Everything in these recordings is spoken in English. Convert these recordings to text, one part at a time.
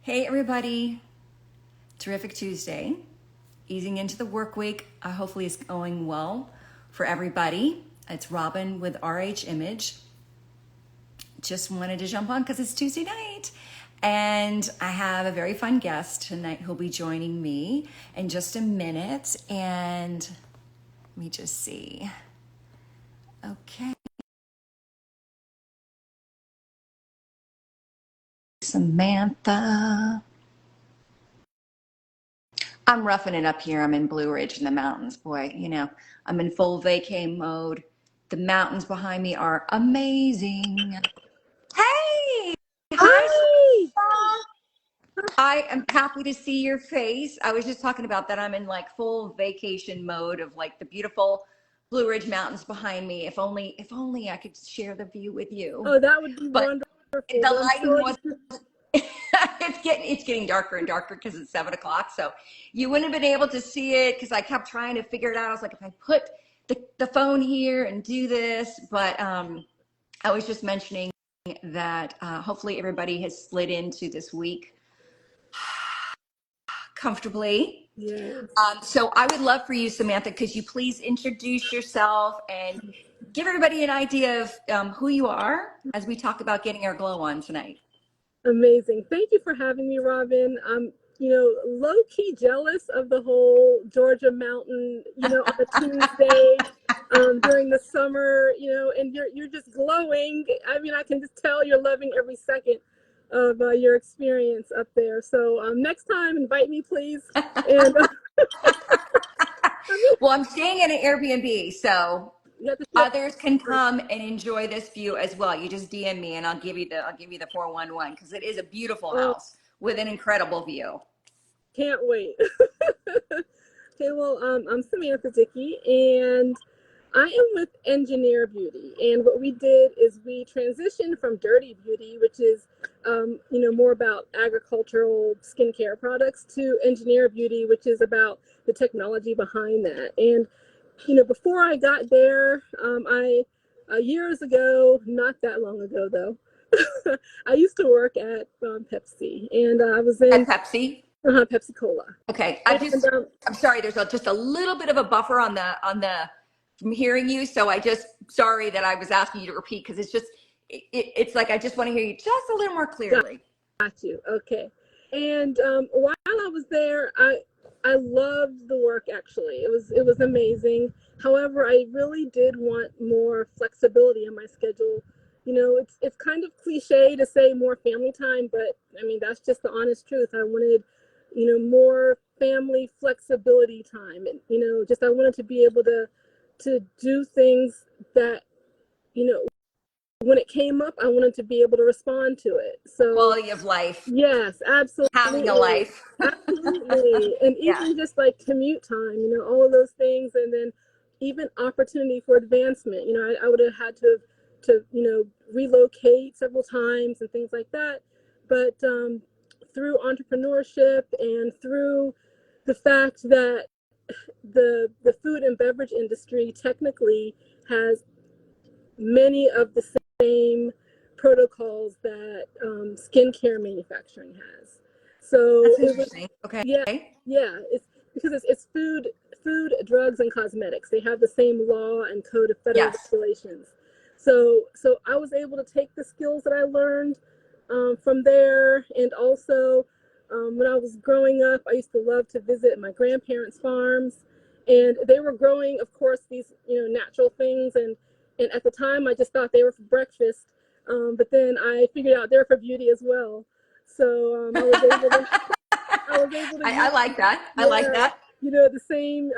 Hey everybody, terrific Tuesday. Easing into the work week. Hopefully it's going well for everybody. It's Robin with RH Image. Just wanted to jump on because it's Tuesday night. And I have a very fun guest tonight who'll be joining me in just a minute. And let me just see. Okay. Samantha. I'm roughing it up here. I'm in Blue Ridge in the mountains. Boy, I'm in full vacay mode. The mountains behind me are amazing. Hey! Hi, Hi. Samantha. I am happy to see your face. I was just talking about that. I'm in like full vacation mode of like the beautiful Blue Ridge Mountains behind me. If only I could share the view with you. Oh, that would be But wonderful. the I'm lighting sure was it's getting darker and darker because it's 7 o'clock. So you wouldn't have been able to see it because I kept trying to figure it out. I was like, if I put the phone here and do this, but I was just mentioning that hopefully everybody has slid into this week comfortably. yes. So I would love for you, Samantha, could you please introduce yourself and give everybody an idea of who you are as we talk about getting our glow on tonight. Amazing. Thank you for having me, Robin. I'm, low key jealous of the whole Georgia mountain, on a Tuesday, during the summer, and you're just glowing. I mean, I can just tell you're loving every second of your experience up there. So next time, invite me, please. And Well, I'm staying in an Airbnb, so you have to share. others can come and enjoy this view as well. You just DM me and I'll give you the 411 because it is a beautiful Oh, house with an incredible view. can't wait. Okay, well, I'm Samantha Dickey, and I am with Engineer Beauty. And what we did is we transitioned from Dirty Beauty, which is, more about agricultural skincare products, to Engineer Beauty, which is about the technology behind that. And, before I got there, years ago, not that long ago though, I used to work at Pepsi, and I was At in Pepsi. Pepsi Cola. Okay. And I'm sorry, there's just a little bit of a buffer on the from hearing you. So sorry that I was asking you to repeat because it's like I just want to hear you just a little more clearly. got you. Okay. And while I was there, I loved the work. Actually, it was amazing. However, I really did want more flexibility in my schedule. It's kind of cliche to say more family time, but I mean that's just the honest truth. I wanted, more family flexibility time, and just I wanted to be able to do things that, you know when it came up, I wanted to be able to respond to it. So Quality of life, yes, having a absolutely. life. Absolutely. And Yeah. even just like commute time, all of those things. And then even opportunity for advancement. I would have had to relocate several times and things like that. But through entrepreneurship and through the fact that the food and beverage industry technically has many of the same protocols that skincare manufacturing has. So That's it was, interesting. Okay. yeah, yeah. It's because it's food, drugs, and cosmetics. They have the same law and code of federal Yes. regulations. So I was able to take the skills that I learned from there, and also when I was growing up, I used to love to visit my grandparents' farms, and they were growing, of course, these natural things, and at the time I just thought they were for breakfast, but then I figured out they're for beauty as well. So I was able to I use, like that. I like yeah, that. the same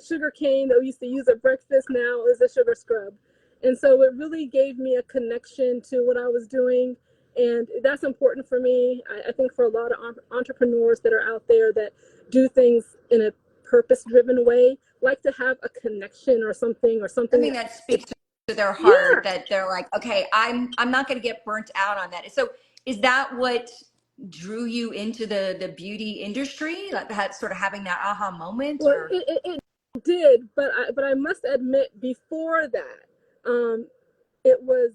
sugar cane that we used to use at breakfast now is a sugar scrub. And so it really gave me a connection to what I was doing. And that's important for me. I think for a lot of entrepreneurs that are out there that do things in a purpose driven way, like to have a connection or something Something that, that speaks to their yeah. heart that they're like, okay, I'm not going to get burnt out on that. So is that what drew you into the beauty industry? Like that sort of having that aha moment Well, or it did, but I must admit, before that, it was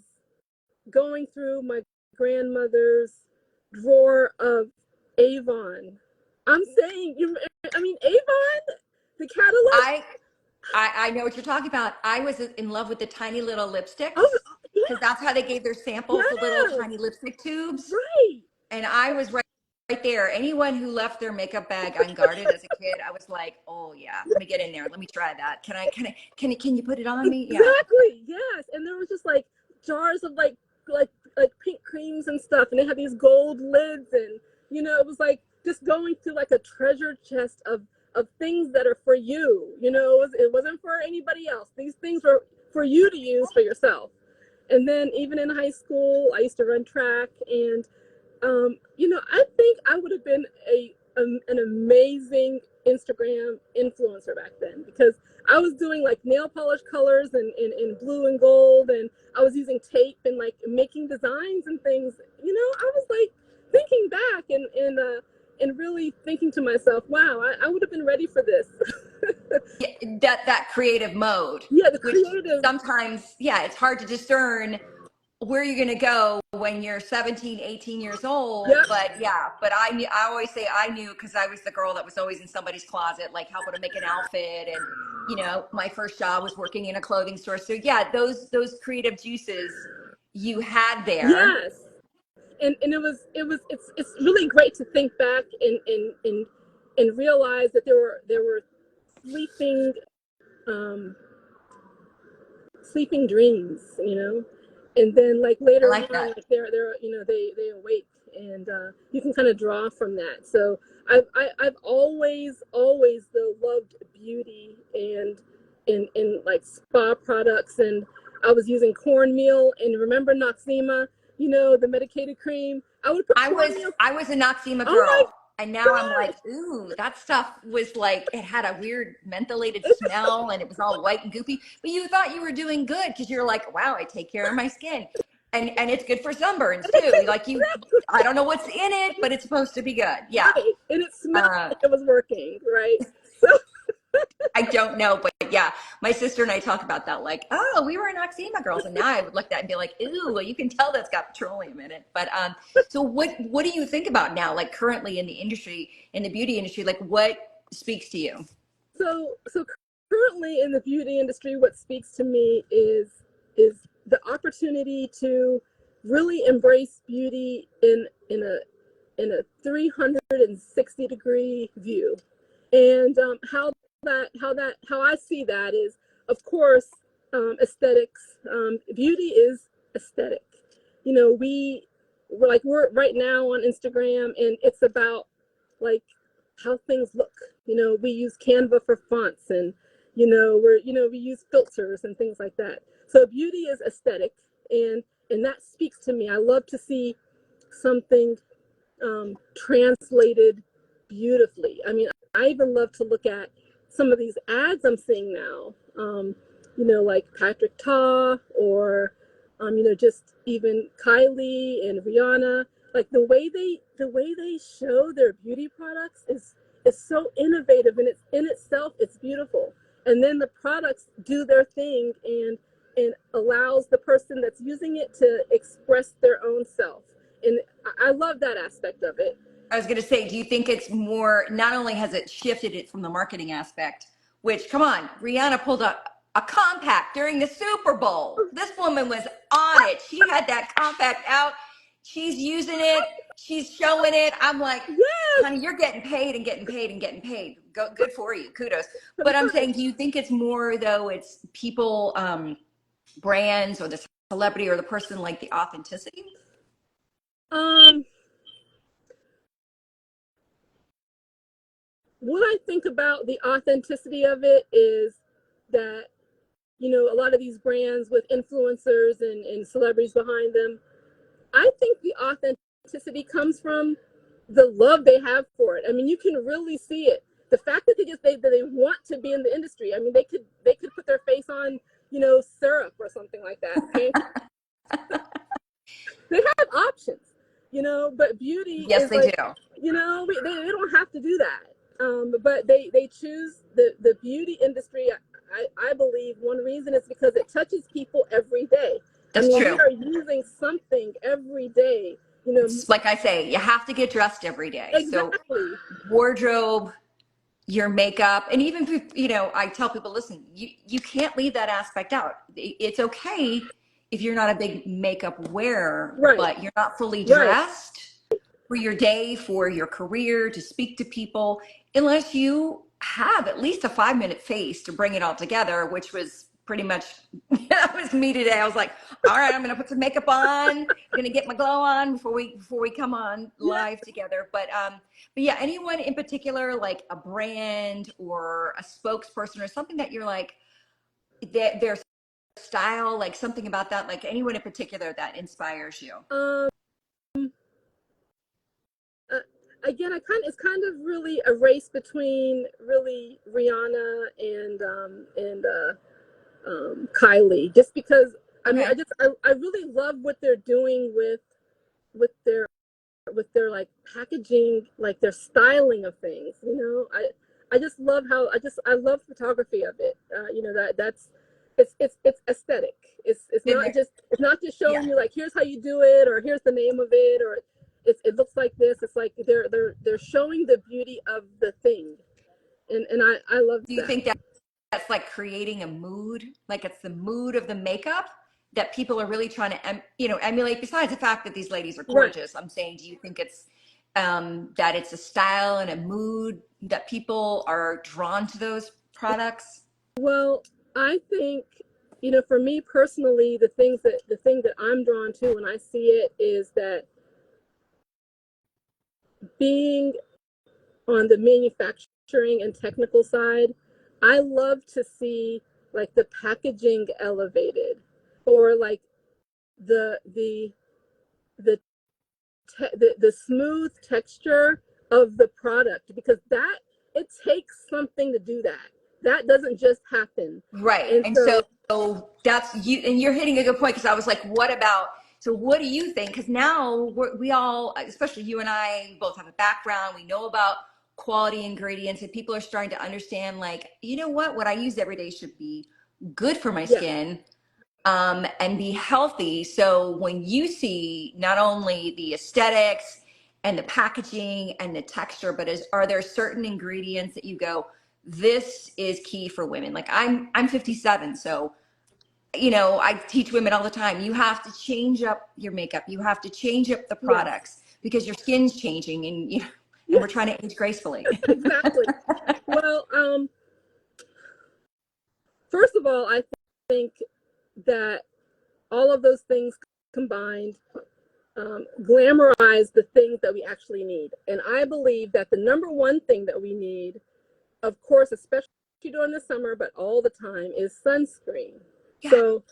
going through my grandmother's drawer of Avon. I'm saying, I mean, Avon, the catalog. I know what you're talking about. I was in love with the tiny little lipsticks Oh, because that's how they gave their samples, the little yes, tiny lipstick tubes. right. And I was right there. Anyone who left their makeup bag unguarded as a kid, I was like, oh yeah, let me get in there. Let me try that. Can you put it on me? Yeah. Exactly. Yes. And there was just like jars of like pink creams and stuff, and they had these gold lids, and it was like just going through like a treasure chest of things that are for you. It wasn't for anybody else. These things were for you to use for yourself. And then even in high school, I used to run track, and I think I would have been an amazing Instagram influencer back then, because I was doing like nail polish colors and blue and gold, and I was using tape and like making designs and things. I was like thinking back and really thinking to myself, wow, I would have been ready for this. Yeah, that creative mode. Yeah, the Which creative. sometimes, yeah, it's hard to discern where you're going to go when you're 17, 18 years old. Yep. But I always say I knew because I was the girl that was always in somebody's closet, like helping to make an outfit. And, my first job was working in a clothing store. So yeah, those creative juices you had there. Yes. And it's really great to think back and realize that there were sleeping sleeping dreams, and then like I later like on, that. like they awake, and you can kind of draw from that. So I've always though loved beauty and like spa products, and I was using cornmeal, and remember Noxzema, the medicated cream. I would put cornmeal. I was a Noxzema Oh my girl. And now I'm like, gosh. ooh, that stuff was like, it had a weird mentholated smell and it was all white and goopy. But you thought you were doing good because you're like, wow, I take care of my skin. And it's good for sunburns too. Like I don't know what's in it, but it's supposed to be good. Yeah. Right. And it smelled like it was working, right? So I don't know, but yeah, my sister and I talk about that. Like, oh, we were Noxzema girls, and now I would look at that and be like, ooh, well, you can tell that's got petroleum in it. But so what do you think about now, like currently in the industry, in the beauty industry, like what speaks to you? so currently in the beauty industry, what speaks to me is the opportunity to really embrace beauty in a 360-degree view. And how I see that is, of course, aesthetics. Beauty is aesthetic. We're right now on Instagram, and it's about like how things look. We use Canva for fonts, and we use filters and things like that. So beauty is aesthetic, and that speaks to me. I love to see something translated beautifully. I mean, I even love to look at some of these ads I'm seeing now, like Patrick Ta, or, just even Kylie and Rihanna. Like the way they show their beauty products is so innovative, and it's in itself, it's beautiful. And then the products do their thing and allows the person that's using it to express their own self. And I love that aspect of it. I was going to say, do you think it's more, not only has it shifted it from the marketing aspect, which, come on, Rihanna pulled a compact during the Super Bowl. This woman was on it. She had that compact out. She's using it. She's showing it. I'm like, Yes. honey, you're getting paid and getting paid and getting paid. Good for you. Kudos. But I'm saying, do you think it's more, though, it's people, brands or the celebrity or the person, like the authenticity? What I think about the authenticity of it is that, a lot of these brands with influencers and celebrities behind them, I think the authenticity comes from the love they have for it. I mean, you can really see it. The fact that they want to be in the industry. I mean, they could put their face on, syrup or something like that. Okay? They have options, but beauty Yes, is they like, do. they don't have to do that. But they choose the beauty industry. I believe one reason is because it touches people every day. That's I mean, true. we are using something every day you know, It's like I say, you have to get dressed every day. So exactly. wardrobe, your makeup, and even if, I tell people, listen, you can't leave that aspect out. It's okay if you're not a big makeup wearer, Right, but you're not fully right. dressed for your day, for your career, to speak to people, unless you have at least a 5-minute face to bring it all together, which was pretty much that was me today. I was like, all right, I'm gonna put some makeup on, gonna get my glow on before we come on Yeah. live together. But yeah, anyone in particular, like a brand or a spokesperson or something that you're like, their style, like something about that, like anyone in particular that inspires you? Um, uh, Again, it's kind of really a race between really Rihanna and Kylie, just because I mean, Okay. I really love what they're doing with their like packaging, like their styling of things. I just love how I love photography of it. That's it's aesthetic. Been there. It's not just Yeah. showing you like here's how you do it or here's the name of it or it looks like this. It's like they're showing the beauty of the thing, and I love Do you that. think that's like creating a mood, like it's the mood of the makeup that people are really trying to emulate, besides the fact that these ladies are Right. gorgeous? I'm saying, do you think it's that it's a style and a mood that people are drawn to those products? Well, I think, for me personally, the thing that I'm drawn to when I see it is that being on the manufacturing and technical side, I love to see like the packaging elevated or like the the the the smooth texture of the product because that it takes something to do that. That doesn't just happen. Right. And And so so that's you, and you're hitting a good point, because I was like, what about, so what do you think? Because now we all, especially you and I, both have a background, we know about quality ingredients, and people are starting to understand, like, what I use every day should be good for my yeah, skin, and be healthy. So when you see not only the aesthetics and the packaging and the texture, but are there certain ingredients that you go, this is key for women? Like I'm 57, so I teach women all the time. You have to change up your makeup. You have to change up the yes, products because your skin's changing, and and we're yes, trying to age gracefully. exactly. Well, first of all, I think that all of those things combined glamorize the things that we actually need. And I believe that the number one thing that we need, of course, especially during the summer, but all the time, is sunscreen. Yeah. So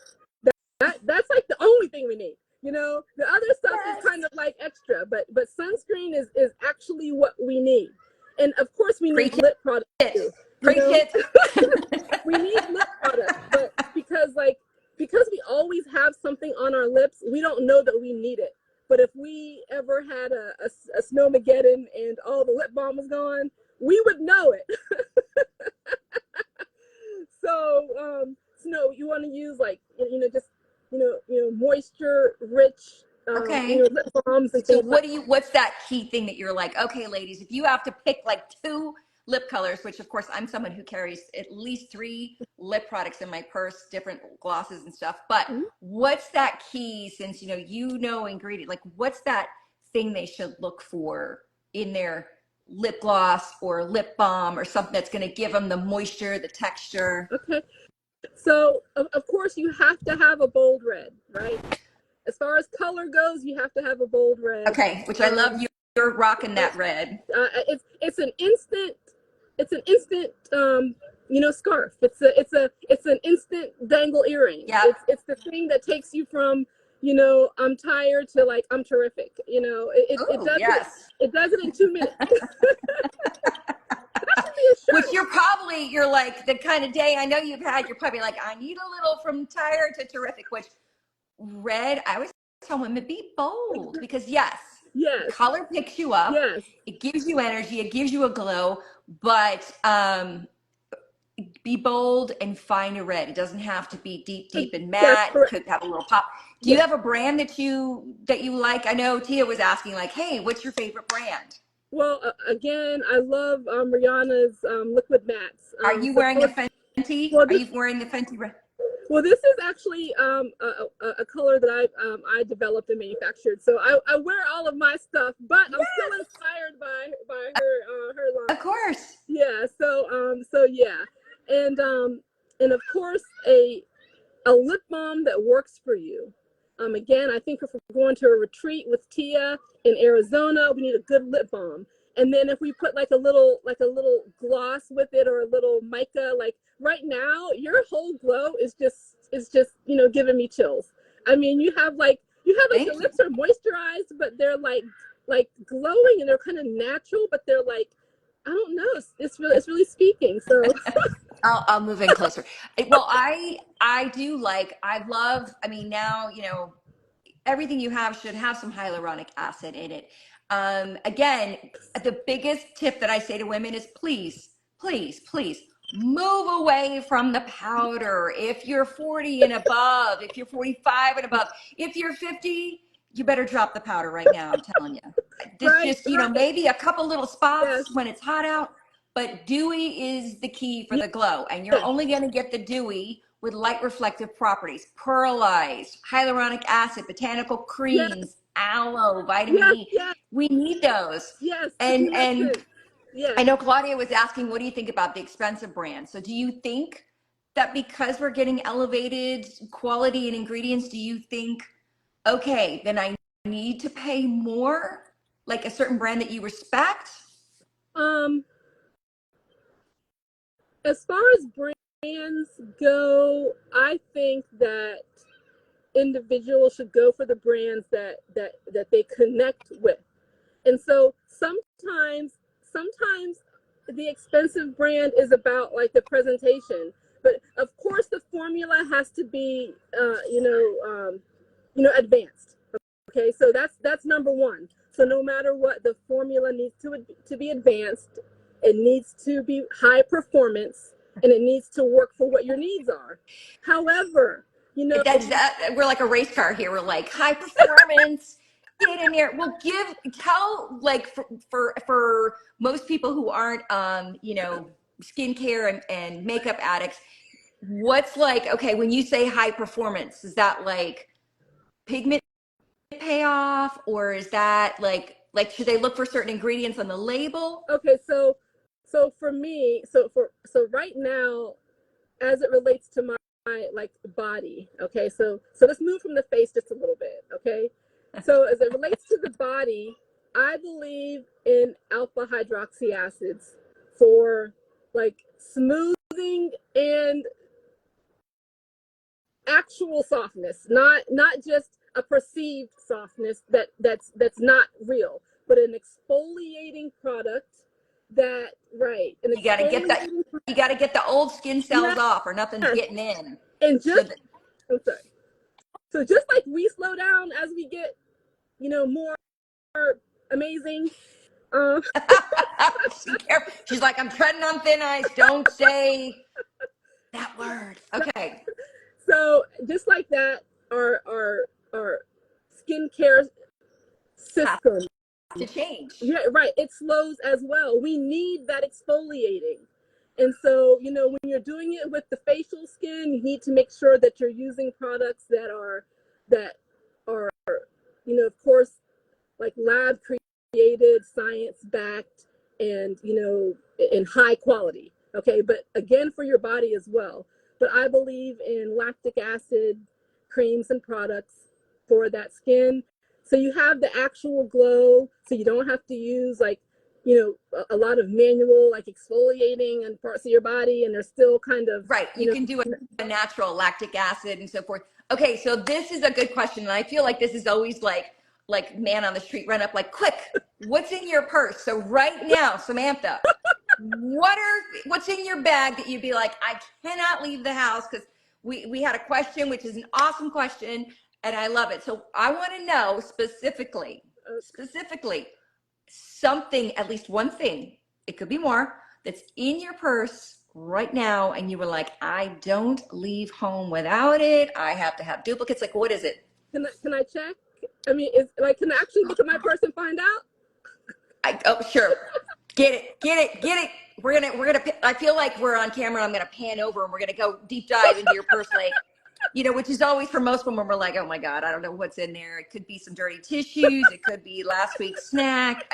that's like the only thing we need. The other stuff is Yes. kind of like extra, but sunscreen is actually what we need. And of course, we need Preach lip products it. too. You Preach know, it. we need lip products, but because we always have something on our lips, we don't know that we need it. But if we ever had a snowmageddon and all the lip balm was gone, we would know it. So, no, you want to use like just moisture rich Okay. lip balms and So things like. what's that key thing that you're like, okay, ladies, if you have to pick like two lip colors, which of course I'm someone who carries at least 3 lip products in my purse, different glosses and stuff, but Mhm. what's that key, since ingredient, like what's that thing they should look for in their lip gloss or lip balm or something that's going to give them the moisture, the texture? Okay, so of course you have to have a bold red, right? As far as color goes, you have to have a bold red. Okay, which I love. You're rocking Uh, that red. it's an instant scarf. It's an instant dangle earring. Yep. It's the thing that takes you from I'm tired to like I'm terrific. Oh, yes. It does it in 2 minutes. That should be a Which shirt. you're like the kind of day I know you've had, you're probably like, I need a little from tired to terrific, which red, I always tell women, be bold, because yes, Yes, color picks you up. yes, It gives you energy. It gives you a glow, but be bold and find a red. It doesn't have to be deep, deep and that's matte. It correct. could have a little pop. Do you have a brand that you like? I know Tia was asking like, hey, what's your favorite brand? Well, again, I love Rihanna's liquid mattes. Are you So wearing a Fenty? well, Are you wearing the Fenty? well, this is actually a color that I developed and manufactured. So I wear all of my stuff, but I'm still inspired by her line. Of course. Yeah. So yeah, and of course a lip balm that works for you. Again, I think if we're going to a retreat with Tia in Arizona, we need a good lip balm. And then if we put like a little gloss with it or a little mica, like right now, your whole glow is just giving me chills. I mean, you have like your lips are moisturized, but they're like glowing and they're kind of natural, but they're like, I don't know, it's really speaking. So I'll move in closer. Well, I do like, I love, I mean, now, everything you have should have some hyaluronic acid in it. Again, the biggest tip that I say to women is please, please, please move away from the powder. If you're 40 and above, if you're 45 and above, if you're 50, you better drop the powder right now. I'm telling you. This just, maybe a couple little spots when it's hot out, but dewy is the key for the glow. And you're only going to get the dewy with light reflective properties, pearlized, hyaluronic acid, botanical creams, aloe, vitamin E. We need those. Yes. And yes. I know Claudia was asking, what do you think about the expensive brands? So do you think that because we're getting elevated quality and ingredients, do you think, okay, then I need to pay more, like a certain brand that you respect? As far as brands go, I think that individuals should go for the brands that they connect with. And so sometimes the expensive brand is about like the presentation, but of course the formula has to be advanced. Okay, so that's number one. So no matter what, the formula needs to be advanced. It needs to be high performance, and it needs to work for what your needs are. However, we're like a race car here. We're like high performance. Get in there. Well, tell like for most people who aren't skincare and makeup addicts, what's like, okay, when you say high performance, is that like pigment payoff, or is that like should they look for certain ingredients on the label? Okay, so for me, so right now, as it relates to my like body, okay, so let's move from the face just a little bit, okay. So as it relates to the body, I believe in alpha hydroxy acids for like smoothing and actual softness, not just a perceived softness that's not real, but an exfoliating product that you got to get the old skin cells off, or nothing's getting in. And just I'm sorry. So just like we slow down as we get more amazing. She's like, I'm treading on thin ice. Don't say that word. Okay. So just like that, our skincare system to change. Yeah, right. It slows as well. We need that exfoliating. And so, when you're doing it with the facial skin, you need to make sure that you're using products that are, of course, like lab created, science backed, and, in high quality. Okay. But again, for your body as well. But I believe in lactic acid creams and products for that skin. So you have the actual glow, so you don't have to use like, a lot of manual like exfoliating and parts of your body, and they're still kind of right. You can do a natural lactic acid and so forth. Okay, so this is a good question, and I feel like this is always like man on the street run up like, quick, what's in your purse? So right now, Samantha, what's in your bag that you'd be like, I cannot leave the house? Because we had a question, which is an awesome question, and I love it. So I want to know specifically something, at least one thing, it could be more, that's in your purse right now, and you were like, I don't leave home without it. I have to have duplicates. Like, what is it? can I check? I mean, is like, can I actually look at my purse and find out? Oh, sure. Get it, get it, get it. I feel like we're on camera. I'm gonna pan over and we're gonna go deep dive into your purse, like, which is always for most women. We're like, oh my god, I don't know what's in there. It could be some dirty tissues. It could be last week's snack.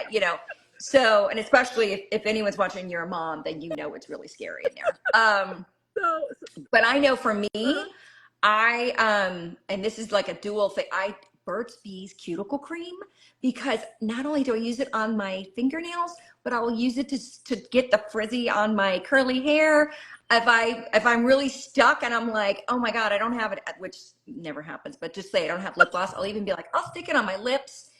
So, and especially if anyone's watching, you're a mom, then it's really scary in there. So, But I know for me, uh-huh. and this is like a dual thing. Burt's Bees cuticle cream, because not only do I use it on my fingernails, but I will use it to get the frizzy on my curly hair. If I'm really stuck and I'm like, oh my god, I don't have it, which never happens, but just say I don't have lip gloss, I'll even be like, I'll stick it on my lips.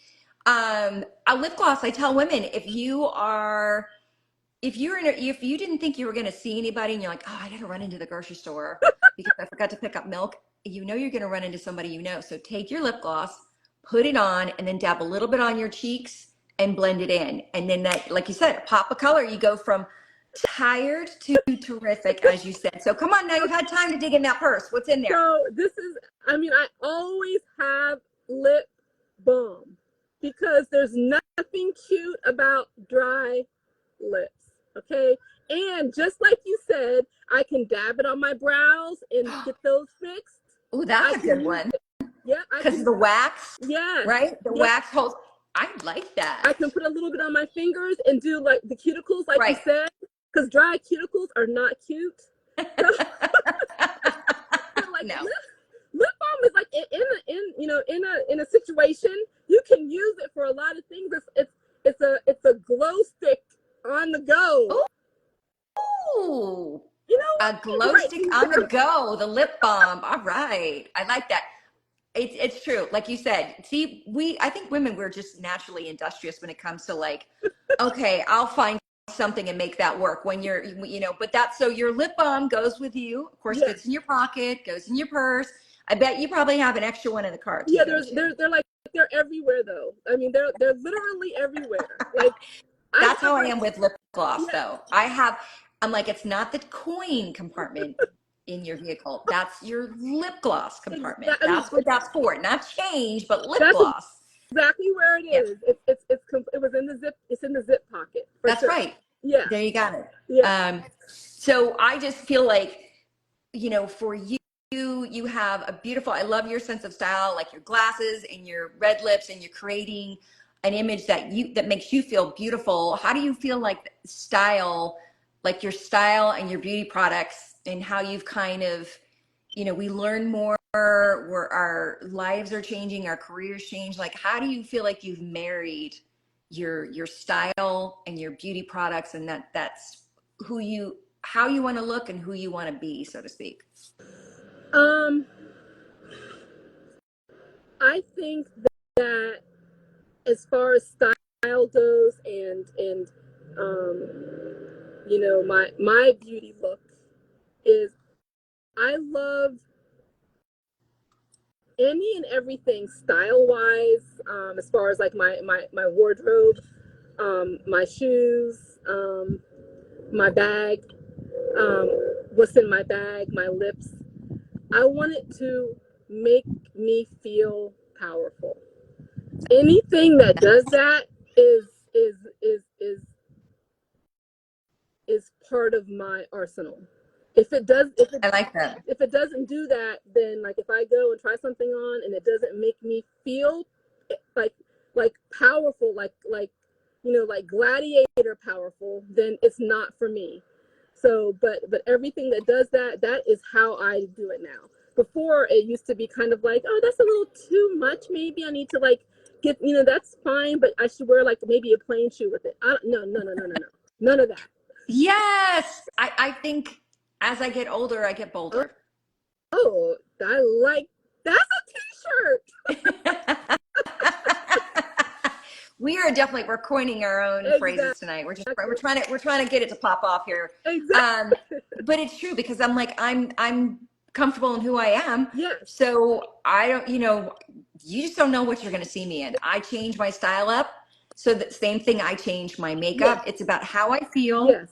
A lip gloss. I tell women, if you didn't think you were going to see anybody and you're like, oh, I got to run into the grocery store because I forgot to pick up milk, you're going to run into somebody. So take your lip gloss, put it on, and then dab a little bit on your cheeks and blend it in. And then that, like you said, pop of color, you go from tired to terrific, as you said. So come on, now you've had time to dig in that purse. What's in there? So I always have lip balm because there's nothing cute about dry lips. Okay. And just like you said, I can dab it on my brows and get those fixed. Oh, that's a good one. Yeah. Because of the wax. Yeah. Right? The wax holds. I like that. I can put a little bit on my fingers and do like the cuticles, like right. you said, because dry cuticles are not cute. Like, no. Lip balm is like in a situation you can use it for a lot of things. It's a glow stick on the go. Ooh. A glow stick on the go, the lip balm. All right. I like that. It's true. Like you said, see, I think women, we're just naturally industrious when it comes to like, okay, I'll find something and make that work when so your lip balm goes with you, of course, fits in your pocket, goes in your purse. I bet you probably have an extra one in the car too. Yeah, they're everywhere though. I mean, they're literally everywhere. Like that's how I am with lip gloss though. I'm like, it's not the coin compartment in your vehicle. That's your lip gloss compartment. That's what that's for. Not change, but lip gloss. Exactly where it is. Yeah. It was in the zip. It's in the zip pocket. That's right. Yeah. There you got it. Yeah. So I just feel like, for you have a beautiful, I love your sense of style, like your glasses and your red lips, and you're creating an image that makes you feel beautiful. How do you feel like style, like your style and your beauty products, and how you've kind of, we learn more, where our lives are changing, our careers change. Like, how do you feel like you've married your style and your beauty products, and that's how you want to look and who you want to be, so to speak? I think that as far as style goes, and my beauty look is, I love any and everything style wise, as far as like my wardrobe, my shoes, my bag, what's in my bag, my lips. I want it to make me feel powerful. Anything that does that is part of my arsenal. I like that. If it doesn't do that, then like if I go and try something on and it doesn't make me feel like powerful, like gladiator powerful, then it's not for me. So, but everything that does that is how I do it now. Before, it used to be kind of like, oh, that's a little too much. Maybe I need to like get, that's fine, but I should wear like maybe a plain shoe with it. No. None of that. Yes. I think as I get older, I get bolder. Oh, I like, that's a t-shirt. We're coining our own phrases tonight. We're trying to get it to pop off here. Exactly. But it's true, because I'm like, I'm comfortable in who I am. Yes. So I don't, you just don't know what you're going to see me in. I change my style up. So the same thing, I change my makeup. Yes. It's about how I feel. Yes.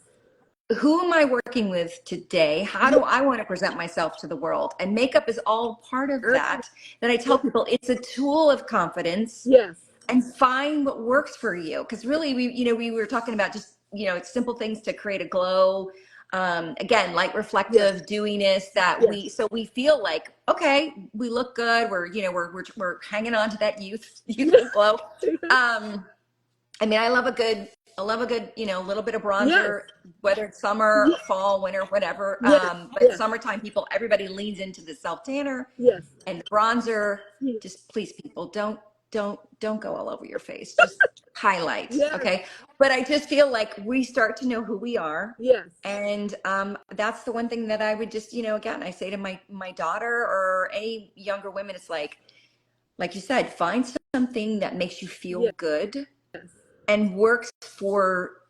who am I working with today? How do I want to present myself to the world? And makeup is all part of that. That I tell people it's a tool of confidence. Yes. And find what works for you. Because really, we were talking about just, it's simple things to create a glow. Again, light reflective dewiness that we feel like, okay, we look good. We're hanging on to that youthful glow. I mean, I love a good, little bit of bronzer, whether it's summer or fall, winter, whatever. But summertime, everybody leans into the self tanner and the bronzer. Just please, people, don't go all over your face. Just highlight, okay? But I just feel like we start to know who we are. And that's the one thing that I would just, again, I say to my daughter or any younger women, it's like you said, find something that makes you feel good and works for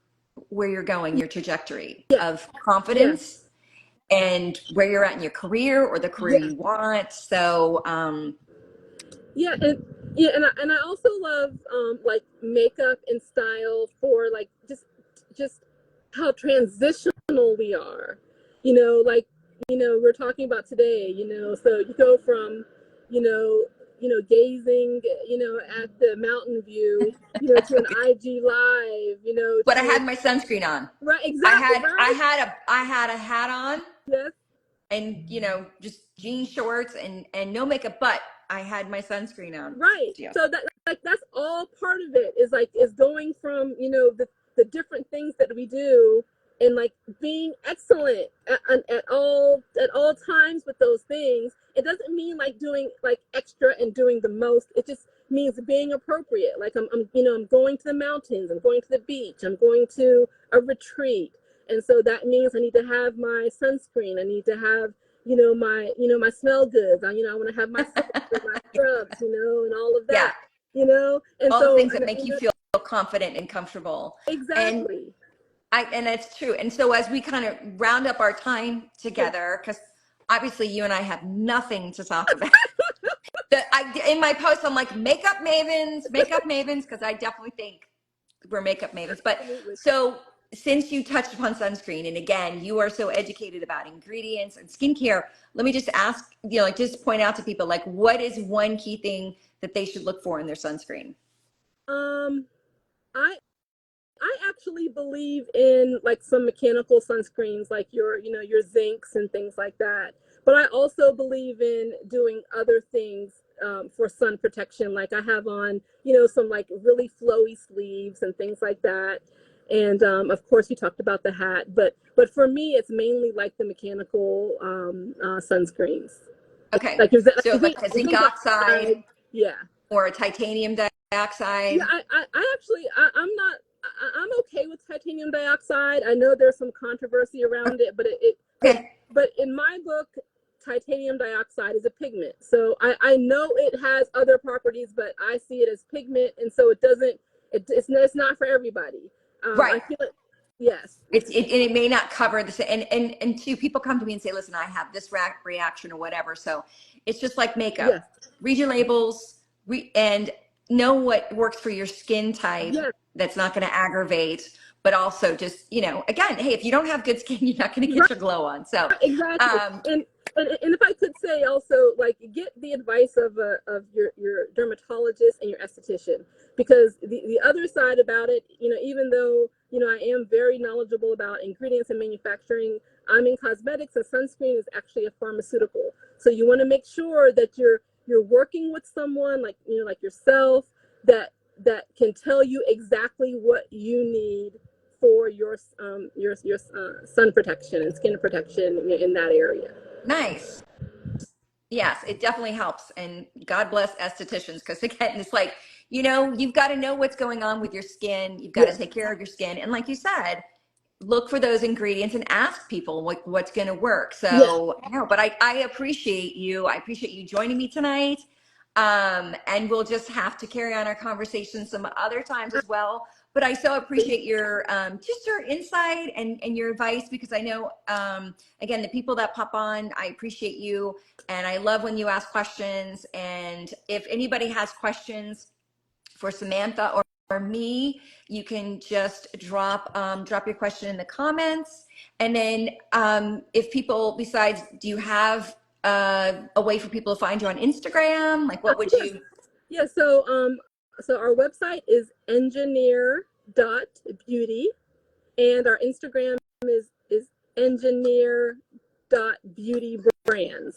where you're going, your trajectory of confidence and where you're at in your career or the career you want. So, and I also love like makeup and style for like just how transitional we are. Like we're talking about today. So you go from gazing at the mountain view to an IG live but I had my sunscreen on. Right, exactly. I had a hat on. Yes. And just jean shorts and no makeup, but I had my sunscreen on. Right. So that's all part of it is going from the different things that we do and like being excellent at all times with those things. It doesn't mean like doing like extra and doing the most. It just means being appropriate. Like I'm going to the mountains, I'm going to the beach, I'm going to a retreat. And so that means I need to have my sunscreen. I need to have, my smell goods. I want to have my soaps and my scrubs, and all of that, and all so the things that make you feel confident and comfortable. Exactly. And it's true. And so as we kind of round up our time together, because obviously you and I have nothing to talk about. In my post, I'm like makeup mavens, because I definitely think we're makeup mavens. But so since you touched upon sunscreen, and again, you are so educated about ingredients and skincare, let me just ask, just point out to people, like, what is one key thing that they should look for in their sunscreen? I actually believe in like some mechanical sunscreens, like your zincs and things like that. But I also believe in doing other things for sun protection. Like I have on, some like really flowy sleeves and things like that. And of course, you talked about the hat, but for me, it's mainly like the mechanical sunscreens. Okay, like a zinc oxide, or a titanium dioxide. Yeah, I actually, I'm not. I'm okay with titanium dioxide. I know there's some controversy around it, but in my book, titanium dioxide is a pigment. So I know it has other properties, but I see it as pigment, and so it's not for everybody. Right. I feel it. Yes. It may not cover this, and two people come to me and say, listen, I have this reaction or whatever. So it's just like makeup. Yes. Read your labels, and know what works for your skin type. Yes. That's not going to aggravate, but also just, again, hey, if you don't have good skin, you're not going to get your glow on. So exactly. And if I could say also, like, get the advice of your dermatologist and your esthetician, because the other side about it, even though I am very knowledgeable about ingredients and manufacturing, I'm in cosmetics, and sunscreen is actually a pharmaceutical. So you want to make sure that you're working with someone like like yourself that can tell you exactly what you need for your sun protection and skin protection in that area. Nice. Yes, it definitely helps. And God bless estheticians, because again, it's like, you've got to know what's going on with your skin. You've got to take care of your skin. And like you said, look for those ingredients and ask people what's going to work. So, but I appreciate you. I appreciate you joining me tonight. And we'll just have to carry on our conversation some other times as well. But I so appreciate your just your insight and your advice, because I know, again, the people that pop on, I appreciate you. And I love when you ask questions. And if anybody has questions for Samantha or me, you can just drop your question in the comments. And then if people, besides, do you have a way for people to find you on Instagram? Like, what would you? Yeah, so our website is engineer.beauty, and our Instagram is engineer.beautybrands.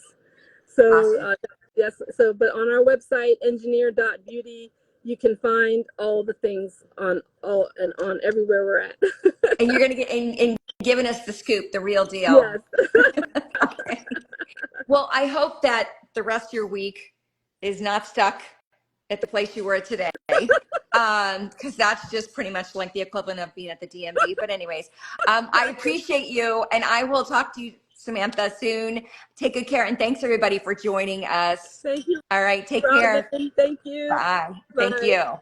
So Awesome. yes, so but on our website, engineer.beauty, you can find all the things on everywhere we're at. And you're gonna get and giving us the scoop, the real deal. Yes. Okay. Well, I hope that the rest of your week is not stuck at the place you were today, because that's just pretty much like the equivalent of being at the DMV. But anyways, I appreciate you, and I will talk to you, Samantha, soon. Take good care, and thanks everybody for joining us. Thank you. All right, take Robin. care. Thank you. Bye. Bye. Thank you.